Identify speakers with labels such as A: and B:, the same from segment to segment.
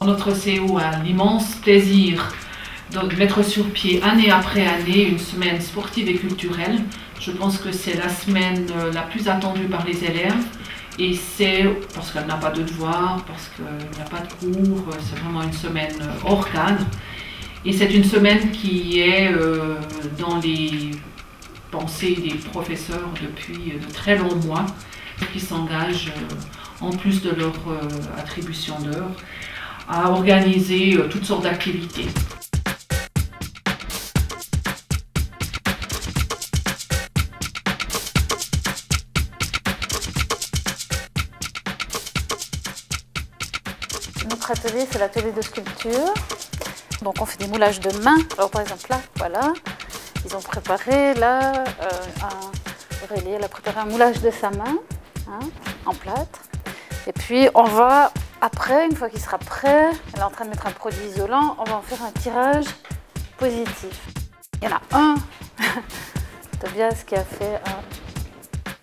A: Notre CO a l'immense plaisir de mettre sur pied année après année une semaine sportive et culturelle. Je pense que c'est la semaine la plus attendue par les élèves et c'est parce qu'elle n'a pas de devoirs, parce qu'il n'y a pas de cours, c'est vraiment une semaine hors cadre. Et c'est une semaine qui est dans les pensées des professeurs depuis de très longs mois, qui s'engagent en plus de leur attribution d'heures à organiser toutes sortes d'activités.
B: Notre atelier, c'est l'atelier de sculpture. Donc on fait des moulages de main. Alors par exemple là, voilà, ils ont préparé là, Aurélie, elle a préparé un moulage de sa main, hein, en plâtre. Et puis on va, après, une fois qu'il sera prêt, elle est en train de mettre un produit isolant, on va en faire un tirage positif. Il y en a un, Tobias, qui a fait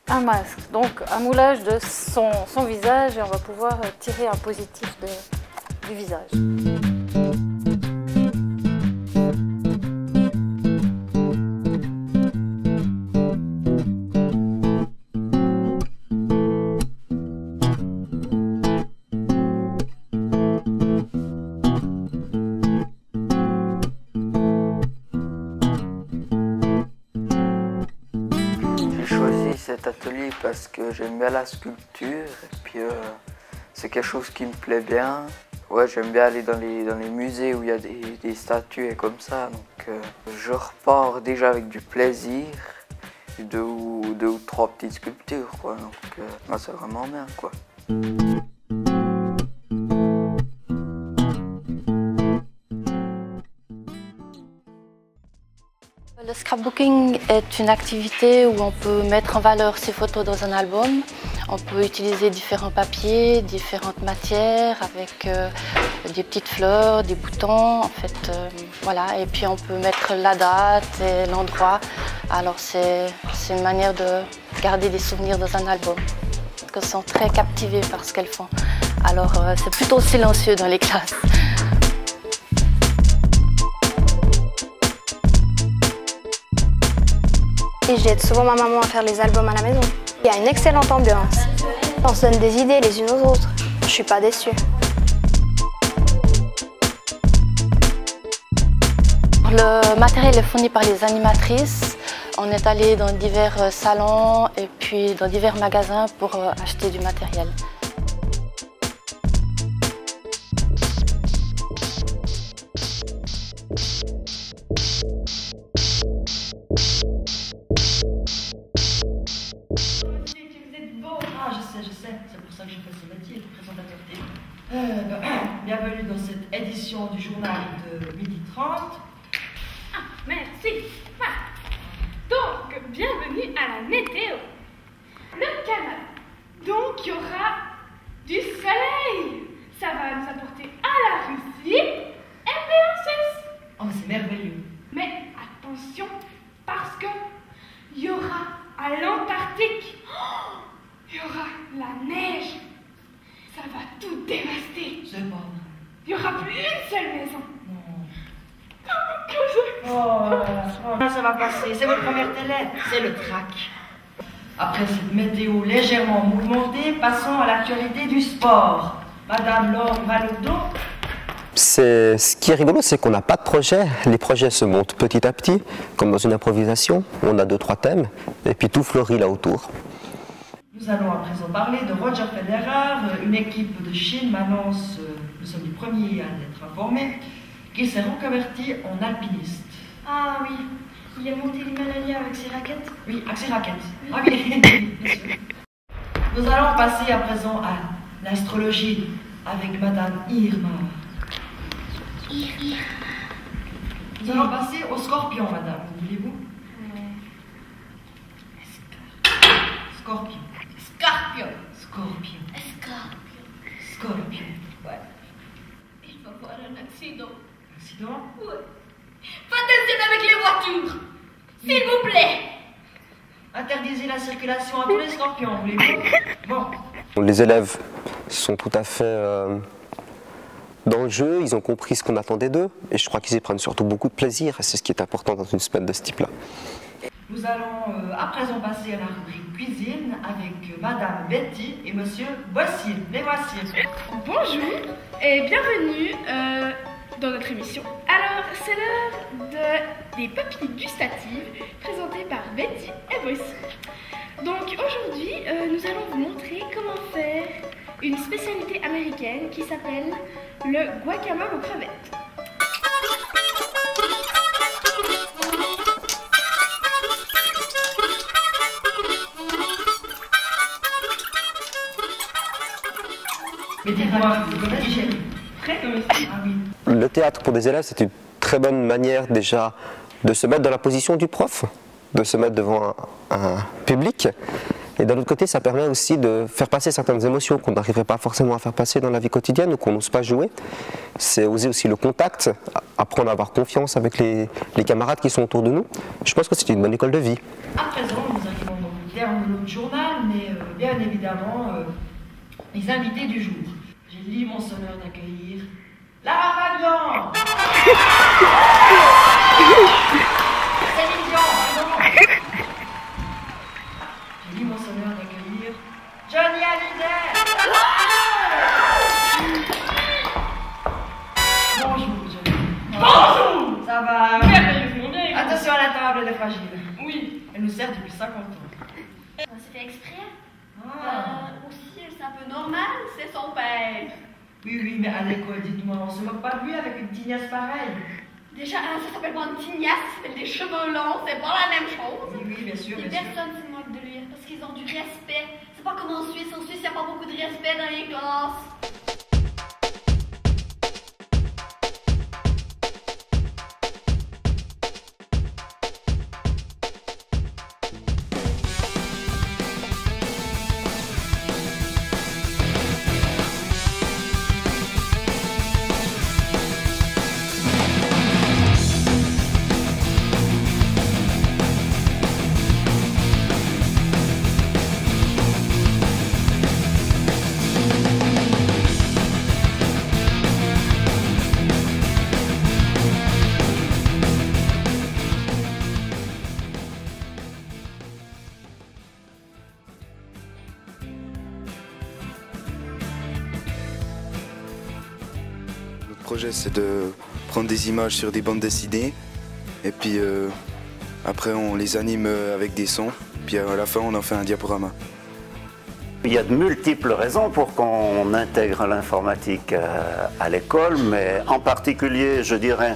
B: un masque, donc un moulage de son visage et on va pouvoir tirer un positif du visage.
C: Cet atelier parce que j'aime bien la sculpture et puis c'est quelque chose qui me plaît bien. Ouais, j'aime bien aller dans les musées où il y a des statues et comme ça, donc je repars déjà avec du plaisir, deux ou trois petites sculptures, quoi, donc moi c'est vraiment bien, quoi.
B: Le scrapbooking est une activité où on peut mettre en valeur ses photos dans un album. On peut utiliser différents papiers, différentes matières avec des petites fleurs, des boutons, en fait, voilà. Et puis on peut mettre la date et l'endroit. Alors c'est une manière de garder des souvenirs dans un album. Elles sont très captivées par ce qu'elles font. Alors c'est plutôt silencieux dans les classes.
D: Et j'aide souvent ma maman à faire les albums à la maison. Il y a une excellente ambiance. On se donne des idées les unes aux autres. Je suis pas déçue.
B: Le matériel est fourni par les animatrices. On est allé dans divers salons et puis dans divers magasins pour acheter du matériel.
E: Je sais, c'est pour ça que j'ai fait ce métier de présentateur télé. Bienvenue dans cette édition du journal de 12h30.
F: Ah, merci. Donc, bienvenue à la météo. Le Canada. Donc, il y aura du soleil. Ça va nous apporter à la Russie et puis en Suisse.
E: Oh, mais c'est merveilleux.
F: Mais attention, parce que il y aura à l'Antarctique. Il y aura la neige. Ça va tout dévaster.
E: C'est pas vrai.
F: Il n'y aura plus une seule maison.
E: Non.
F: Que je...
E: Ça va passer, c'est votre première télé, c'est le trac. Après cette météo légèrement mouvementée, passons à l'actualité du sport. Madame Laure Valoudo.
G: Ce qui est rigolo, c'est qu'on n'a pas de projet. Les projets se montent petit à petit, comme dans une improvisation. On a 2-3 thèmes, et puis tout fleurit là autour.
E: Nous allons à présent parler de Roger Federer. Une équipe de Chine m'annonce, nous sommes les premiers à en être informés, qu'il s'est reconverti en alpiniste.
F: Ah oui, il est monté l'Himalaya avec ses raquettes.
E: Oui, avec ses raquettes. Ah oui, bien sûr. Nous allons passer à présent à l'astrologie avec Madame Irma. Nous allons passer au scorpion, madame, voulez-vous? Scorpion.
F: Scorpion.
E: Scorpion.
F: Scorpion.
E: Scorpion. Ouais.
F: Il va avoir un accident.
E: Accident?
F: Ouais. Faites attention avec les voitures. S'il vous plaît.
E: Interdisez la circulation à tous les scorpions, voulez-vous? Bon.
G: Les élèves sont tout à fait dans le jeu, ils ont compris ce qu'on attendait d'eux, et je crois qu'ils y prennent surtout beaucoup de plaisir, et c'est ce qui est important dans une semaine de ce type-là.
E: Nous allons à présent passer à la rubrique cuisine avec Madame Betty et Monsieur Boissier. Les voici.
F: Bonjour et bienvenue dans notre émission. Alors, c'est l'heure des papilles gustatives présentées par Betty et Boissier. Donc aujourd'hui, nous allons vous montrer comment faire une spécialité américaine qui s'appelle le guacamole aux crevettes.
E: Mais dites-moi, vous connaissez très comestible. Ah oui.
G: Le théâtre pour des élèves, c'est une très bonne manière déjà de se mettre dans la position du prof, de se mettre devant un public. Et d'un autre côté, ça permet aussi de faire passer certaines émotions qu'on n'arriverait pas forcément à faire passer dans la vie quotidienne ou qu'on n'ose pas jouer. C'est oser aussi le contact, apprendre à avoir confiance avec les camarades qui sont autour de nous. Je pense que c'est une bonne école de vie.
E: À présent, nous arrivons donc au terme de notre journal, mais bien évidemment, les invités du jour. J'ai l'immense honneur d'accueillir Lara Fabian. Céline Dion, pardon. J'ai l'immense honneur d'accueillir Johnny Hallyday. Bonjour, Johnny.
F: Bonjour.
E: Ça va?
F: Merveilleusement bien.
E: Attention à la table, elle est fragile.
F: Oui.
E: Elle nous sert depuis 50 ans.
F: C'est fait exprès.
D: Aussi, c'est un peu normal, c'est son père.
E: Oui, mais à l'école, dites-moi, on se moque pas de lui avec une tignasse pareille.
D: Déjà, ça s'appelle pas une tignasse, ça s'appelle des cheveux longs, c'est pas la même chose.
E: Oui, bien sûr,
D: Et
E: bien sûr.
D: personne se moque de lui parce qu'ils ont du respect. C'est pas comme en Suisse il n'y a pas beaucoup de respect dans les classes.
H: Notre projet, c'est de prendre des images sur des bandes dessinées et puis après on les anime avec des sons, puis à la fin on en fait un diaporama.
I: Il y a de multiples raisons pour qu'on intègre l'informatique à l'école, mais en particulier, je dirais,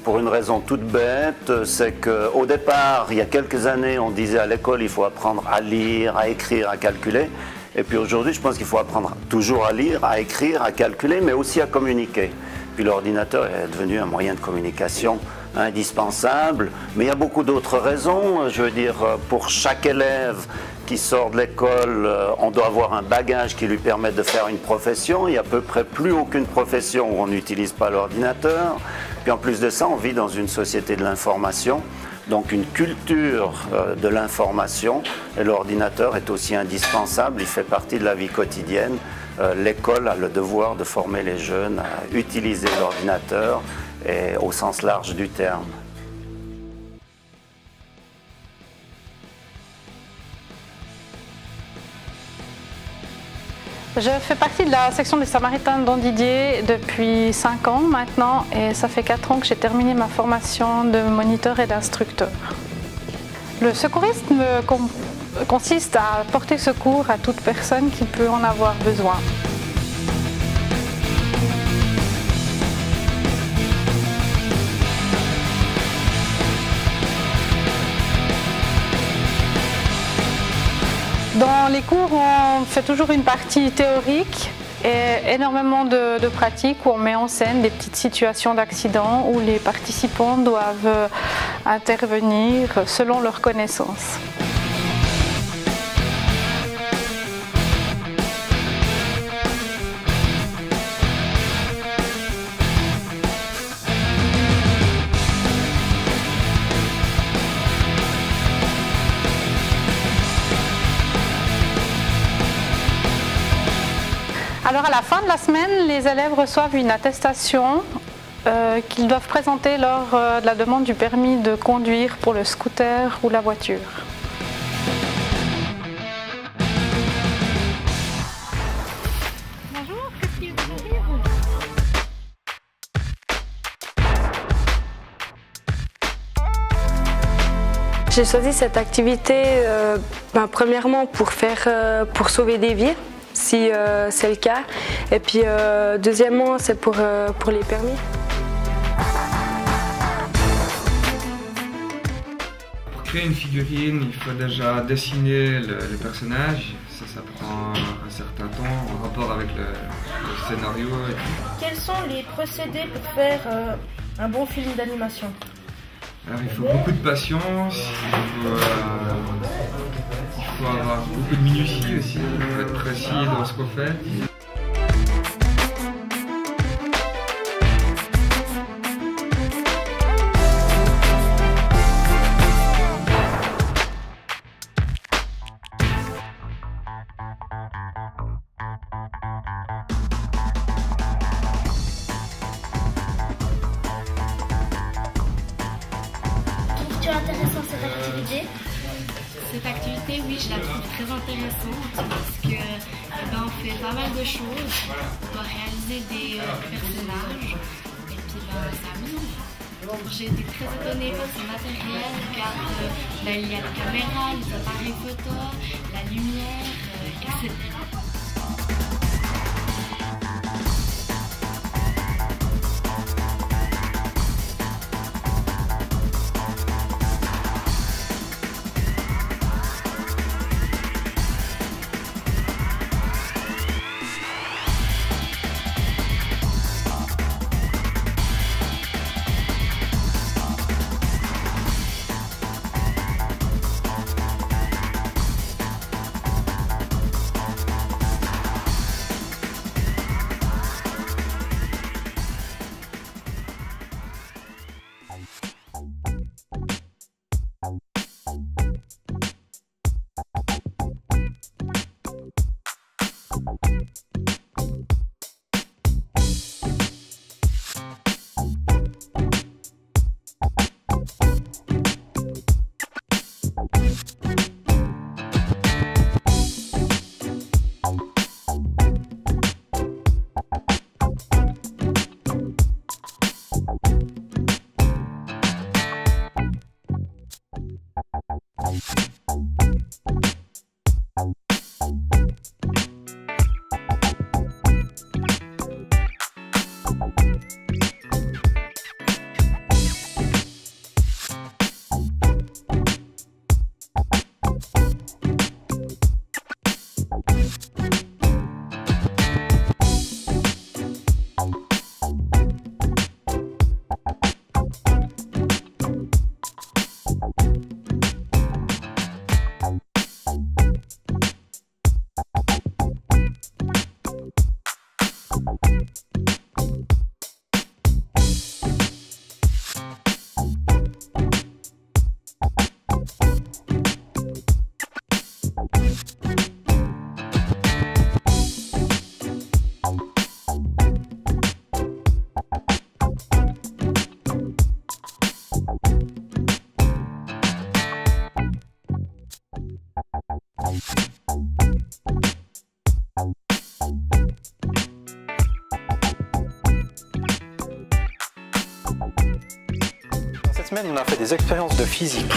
I: pour une raison toute bête, c'est qu'au départ, il y a quelques années, on disait à l'école il faut apprendre à lire, à écrire, à calculer. Et puis aujourd'hui, je pense qu'il faut apprendre toujours à lire, à écrire, à calculer, mais aussi à communiquer. Puis l'ordinateur est devenu un moyen de communication indispensable, mais il y a beaucoup d'autres raisons. Je veux dire, pour chaque élève qui sort de l'école, on doit avoir un bagage qui lui permette de faire une profession. Il n'y a à peu près plus aucune profession où on n'utilise pas l'ordinateur. Puis en plus de ça, on vit dans une société de l'information, donc une culture de l'information. Et l'ordinateur est aussi indispensable, il fait partie de la vie quotidienne. L'école a le devoir de former les jeunes à utiliser l'ordinateur et au sens large du terme.
B: Je fais partie de la section des Samaritains d'Andedier depuis 5 ans maintenant et ça fait 4 ans que j'ai terminé ma formation de moniteur et d'instructeur. Le secourisme consiste à porter secours à toute personne qui peut en avoir besoin. Dans les cours, on fait toujours une partie théorique et énormément de pratiques où on met en scène des petites situations d'accident où les participants doivent intervenir selon leurs connaissances. Alors à la fin de la semaine, les élèves reçoivent une attestation qu'ils doivent présenter lors de la demande du permis de conduire pour le scooter ou la voiture.
F: Bonjour, qu'est-ce qui vous arrive?
J: J'ai choisi cette activité premièrement pour sauver des vies, si c'est le cas, et puis deuxièmement c'est pour les permis.
K: Pour créer une figurine, il faut déjà dessiner les personnages, ça prend un certain temps en rapport avec le scénario.
E: Quels sont les procédés pour faire un bon film d'animation?
K: Alors, il faut beaucoup de patience, il faut avoir beaucoup de minutie aussi, il faut être précis dans ce qu'on fait.
F: Trouves-tu intéressant cette activité? Cette activité, oui, je la trouve très intéressante parce que on fait pas mal de choses. On doit réaliser des personnages et puis c'est amusant. J'ai été très étonnée par ce matériel car il y a la caméra, les appareils photo, la lumière, etc.
L: Cette semaine, on a fait des expériences de physique.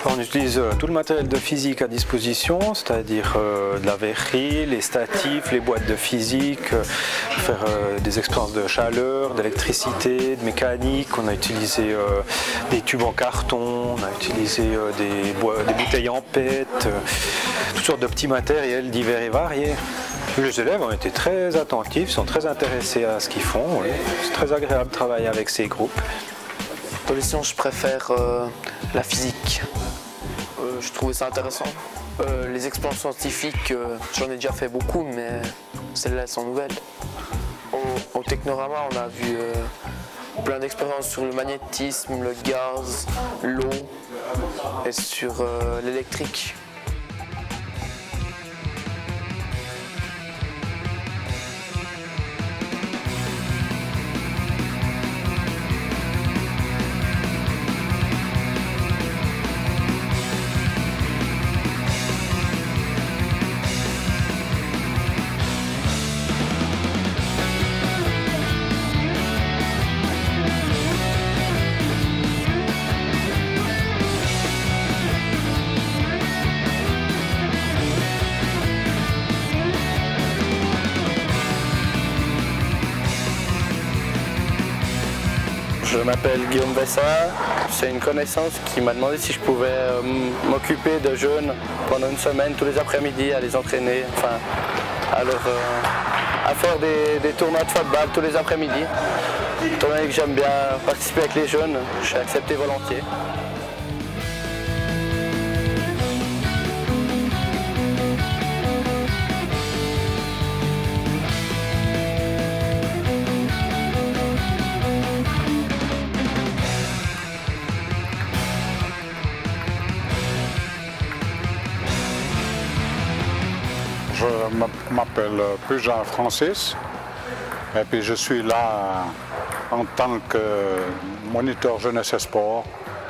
L: On utilise tout le matériel de physique à disposition, c'est-à-dire de la verrerie, les statifs, les boîtes de physique, faire des expériences de chaleur, d'électricité, de mécanique. On a utilisé des tubes en carton, on a utilisé des bouteilles en PET, toutes sortes de petits matériels divers et variés. Les élèves ont été très attentifs, sont très intéressés à ce qu'ils font. Oui. C'est très agréable de travailler avec ces groupes.
M: Dans les sciences, je préfère la physique. Je trouvais ça intéressant. Les expériences scientifiques, j'en ai déjà fait beaucoup, mais celles-là sont nouvelles. Au Technorama, on a vu plein d'expériences sur le magnétisme, le gaz, l'eau et sur l'électrique.
N: Je m'appelle Guillaume Bessin, c'est une connaissance qui m'a demandé si je pouvais m'occuper de jeunes pendant une semaine, tous les après-midi, à les entraîner, enfin, à faire des tournois de football tous les après-midi. Étant donné que j'aime bien participer avec les jeunes, je suis accepté volontiers.
O: Je m'appelle Pujan Francis et puis je suis là en tant que moniteur jeunesse et sport.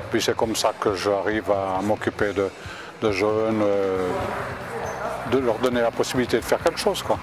O: Puis c'est comme ça que j'arrive à m'occuper de jeunes, de leur donner la possibilité de faire quelque chose, quoi.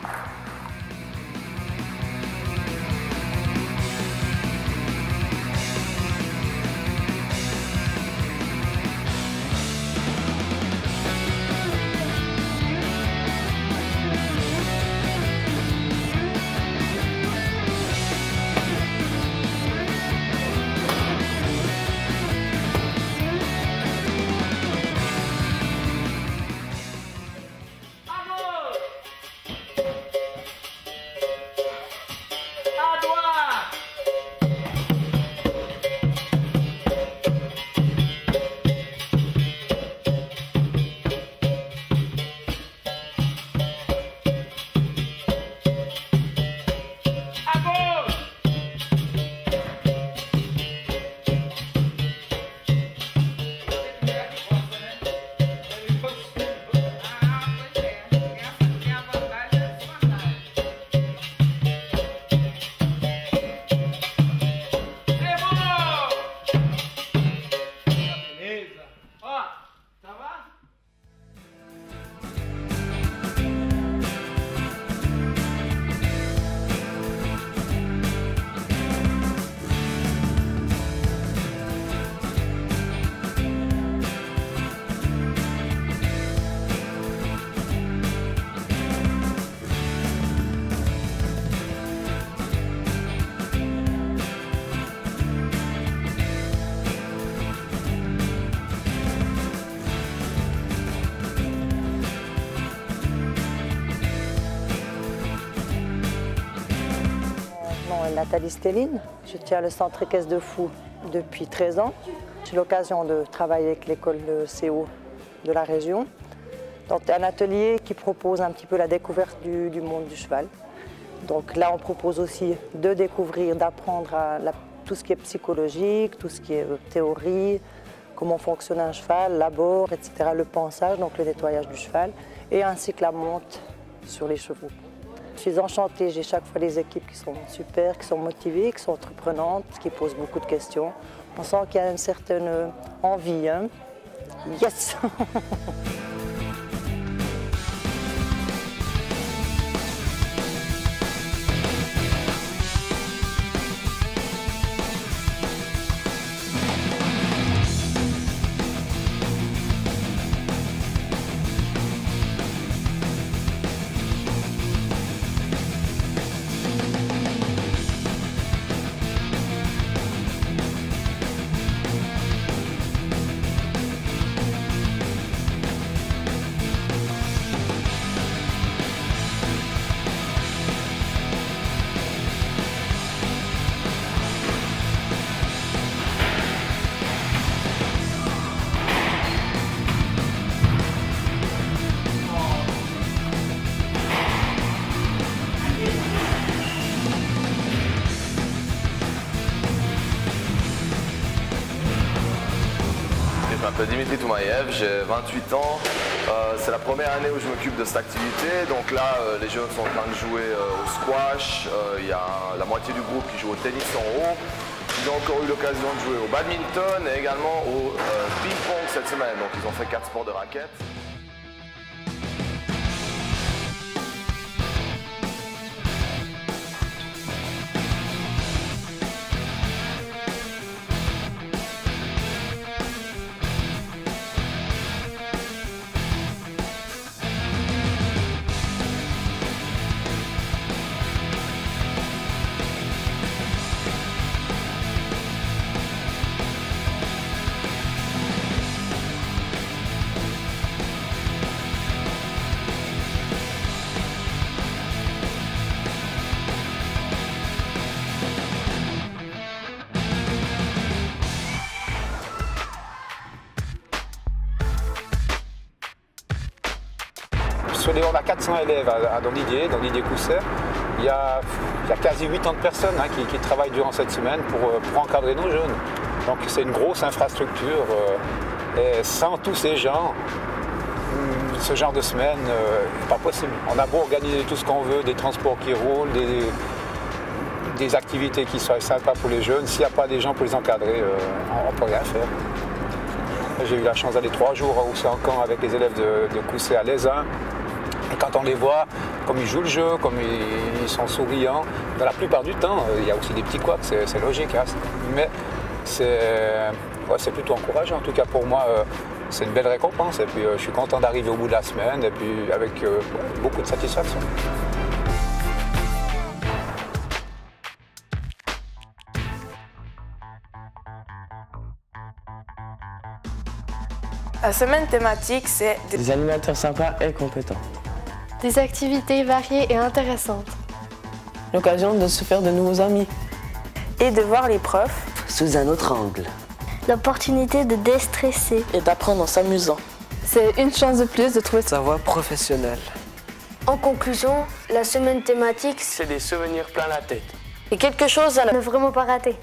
P: Nathalie Stéline, je tiens le centre équestre de Fou depuis 13 ans. J'ai l'occasion de travailler avec l'école de CO de la région. Donc c'est un atelier qui propose un petit peu la découverte du monde du cheval. Donc là on propose aussi de découvrir, d'apprendre tout ce qui est psychologique, tout ce qui est théorie, comment fonctionne un cheval, l'abord, etc. Le pansage, donc le nettoyage du cheval, et ainsi que la monte sur les chevaux. Je suis enchantée, j'ai chaque fois des équipes qui sont super, qui sont motivées, qui sont entreprenantes, qui posent beaucoup de questions. On sent qu'il y a une certaine envie. Hein. Yes.
Q: m'appelle Dimitri Toumaïev, j'ai 28 ans. C'est la première année où je m'occupe de cette activité. Donc là, les jeunes sont en train de jouer au squash. Il y a la moitié du groupe qui joue au tennis en haut. Ils ont encore eu l'occasion de jouer au badminton et également au ping-pong cette semaine. Donc ils ont fait 4 sports de raquettes.
L: On a 400 élèves à Don Didier Cousset. Il y a quasi 80 personnes qui travaillent durant cette semaine pour encadrer nos jeunes. Donc c'est une grosse infrastructure. Et sans tous ces gens, ce genre de semaine n'est pas possible. On a beau organiser tout ce qu'on veut, des transports qui roulent, des activités qui soient sympas pour les jeunes. S'il n'y a pas des gens pour les encadrer, on ne peut rien faire. J'ai eu la chance d'aller 3 jours au Sancan avec les élèves de Cousset à Lézin. Et quand on les voit, comme ils jouent le jeu, comme ils sont souriants, dans la plupart du temps, il y a aussi des petits couacs, c'est logique. Hein. Mais c'est plutôt encourageant. En tout cas pour moi, c'est une belle récompense. Et puis je suis content d'arriver au bout de la semaine et puis avec beaucoup de satisfaction.
R: La semaine thématique, c'est
S: des animateurs sympas et compétents.
T: Des activités variées et intéressantes.
S: L'occasion de se faire de nouveaux amis.
R: Et de voir les profs
S: sous un autre angle.
T: L'opportunité de déstresser.
S: Et d'apprendre en s'amusant.
T: C'est une chance de plus de trouver
S: sa voie professionnelle.
T: En conclusion, la semaine thématique,
S: c'est des souvenirs plein la tête.
T: Et quelque chose à ne vraiment pas rater.